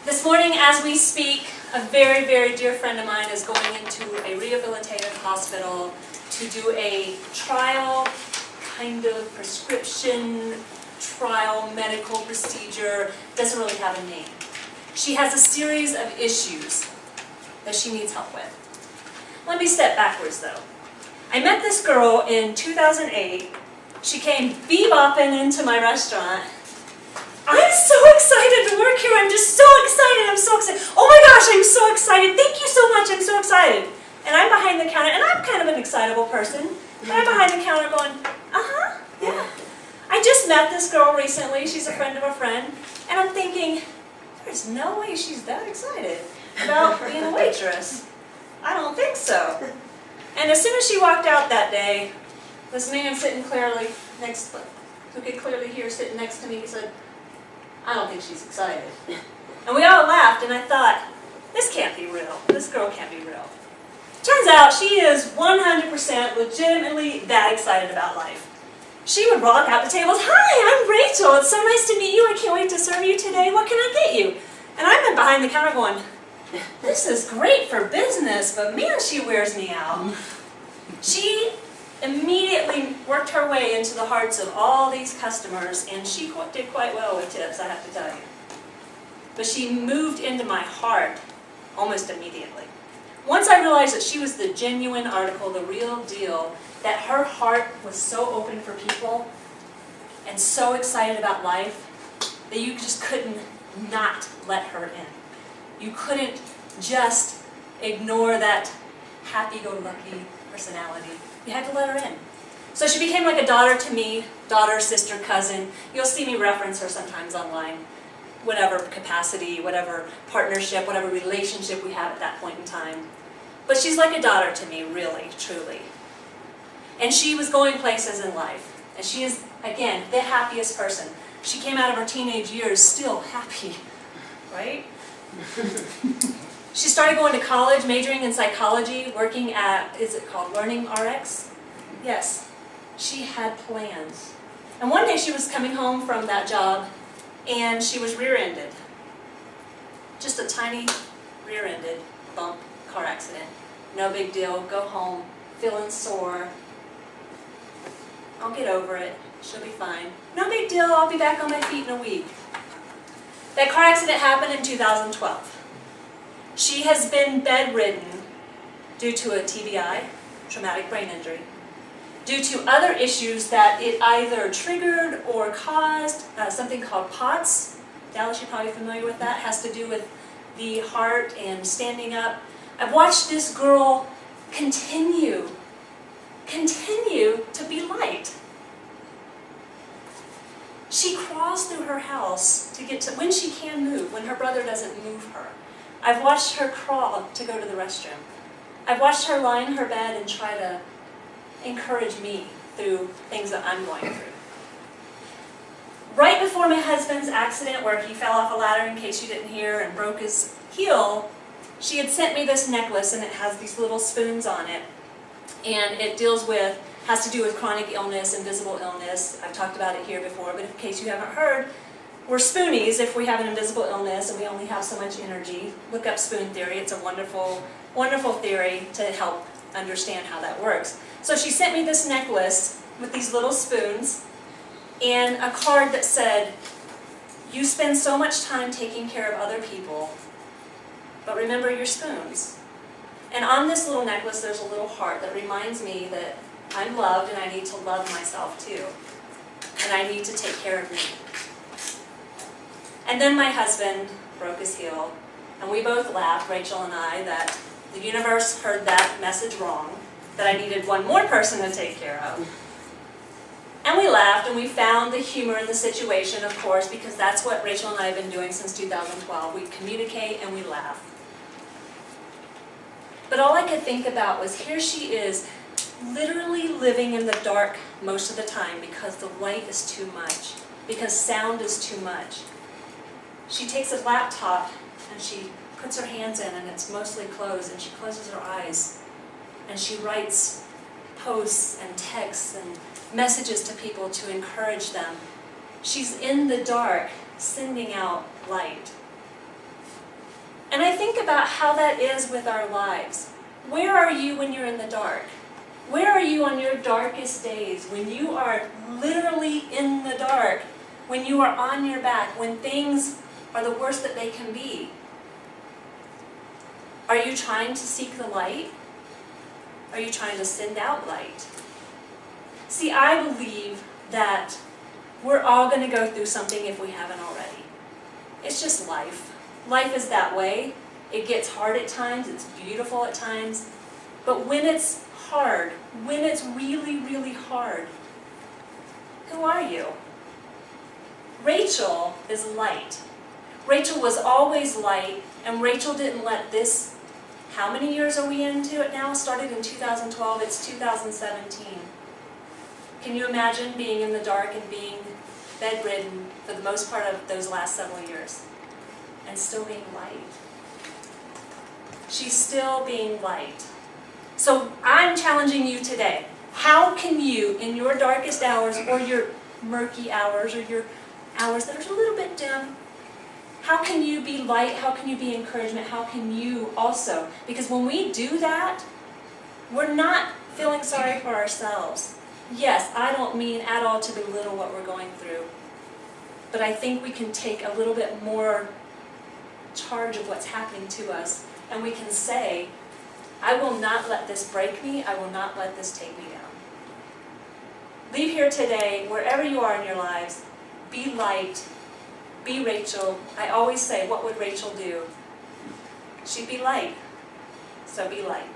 This morning, as we speak, a very, very dear friend of mine is going into a rehabilitative hospital to do a trial, kind of prescription, trial, medical procedure. Doesn't really have a name. She has a series of issues that she needs help with. Let me step backwards though. I met this girl in 2008. She came bebopping into my restaurant. I'm so excited to work here. I'm just so excited. I'm so excited. Oh my gosh, I'm so excited. Thank you so much. I'm so excited. And I'm behind the counter, and I'm kind of an excitable person. And I'm behind the counter going, yeah. I just met this girl recently. She's a friend of a friend. And I'm thinking, there's no way she's that excited about being a waitress. I don't think so. And as soon as she walked out that day, this man sitting clearly next, who could clearly hear sitting next to me, he said, I don't think she's excited. And we all laughed, and I thought, this can't be real. This girl can't be real. Turns out she is 100% legitimately that excited about life. She would walk out the tables, hi, I'm Rachel. It's so nice to meet you. I can't wait to serve you today. What can I get you? And I'm behind the counter going, this is great for business, but man, she wears me out. She immediately worked her way into the hearts of all these customers, and she did quite well with tips, I have to tell you. But she moved into my heart almost immediately. Once I realized that she was the genuine article, the real deal, that her heart was so open for people and so excited about life that you just couldn't not let her in. You couldn't just ignore that happy-go-lucky personality. You had to let her in. So she became like a daughter to me, daughter, sister, cousin. You'll see me reference her sometimes online. Whatever capacity, whatever partnership, whatever relationship we have at that point in time. But she's like a daughter to me, really, truly. And she was going places in life. And she is, again, the happiest person. She came out of her teenage years still happy, right? She started going to college, majoring in psychology, working at, is it called Learning RX? Yes, she had plans. And one day she was coming home from that job and she was rear-ended. Just a tiny rear-ended bump, car accident. No big deal, go home, feeling sore. I'll get over it, she'll be fine. No big deal, I'll be back on my feet in a week. That car accident happened in 2012. She has been bedridden due to a TBI, traumatic brain injury, due to other issues that it either triggered or caused, something called POTS. Dallas, you're probably familiar with that. It has to do with the heart and standing up. I've watched this girl continue to be light. She crawls through her house to get to, when she can move, when her brother doesn't move her. I've watched her crawl to go to the restroom. I've watched her lie in her bed and try to encourage me through things that I'm going through. Right before my husband's accident, where he fell off a ladder, in case you didn't hear, and broke his heel, she had sent me this necklace, and it has these little spoons on it. And it has to do with chronic illness, invisible illness. I've talked about it here before, but in case you haven't heard, we're spoonies if we have an invisible illness and we only have so much energy. Look up spoon theory. It's a wonderful, wonderful theory to help understand how that works. So she sent me this necklace with these little spoons and a card that said, you spend so much time taking care of other people, but remember your spoons. And on this little necklace there's a little heart that reminds me that I'm loved and I need to love myself too. And I need to take care of me. And then my husband broke his heel, and we both laughed, Rachel and I, that the universe heard that message wrong, that I needed one more person to take care of. And we laughed, and we found the humor in the situation, of course, because that's what Rachel and I have been doing since 2012. We communicate and we laugh. But all I could think about was, here she is, literally living in the dark most of the time because the light is too much, because sound is too much. She takes a laptop and she puts her hands in and it's mostly closed, and she closes her eyes and she writes posts and texts and messages to people to encourage them. She's in the dark, sending out light. And I think about how that is with our lives. Where are you when you're in the dark? Where are you on your darkest days, when you are literally in the dark, when you are on your back, when things are the worst that they can be? Are you trying to seek the light? Are you trying to send out light? See, I believe that we're all going to go through something if we haven't already. It's just life. Life is that way. It gets hard at times, it's beautiful at times, but when it's hard, when it's really, really hard, who are you? Rachel is light. Rachel was always light, and Rachel didn't let this, how many years are we into it now? Started in 2012, it's 2017. Can you imagine being in the dark and being bedridden for the most part of those last several years? And still being light. She's still being light. So I'm challenging you today. How can you, in your darkest hours, or your murky hours, or your hours that are a little bit dim, how can you be light? How can you be encouragement? How can you also? Because when we do that, we're not feeling sorry for ourselves. Yes, I don't mean at all to belittle what we're going through, but I think we can take a little bit more charge of what's happening to us, and we can say, I will not let this break me, I will not let this take me down. Leave here today, wherever you are in your lives, be light, be Rachel. I always say, what would Rachel do? She'd be light, so be light.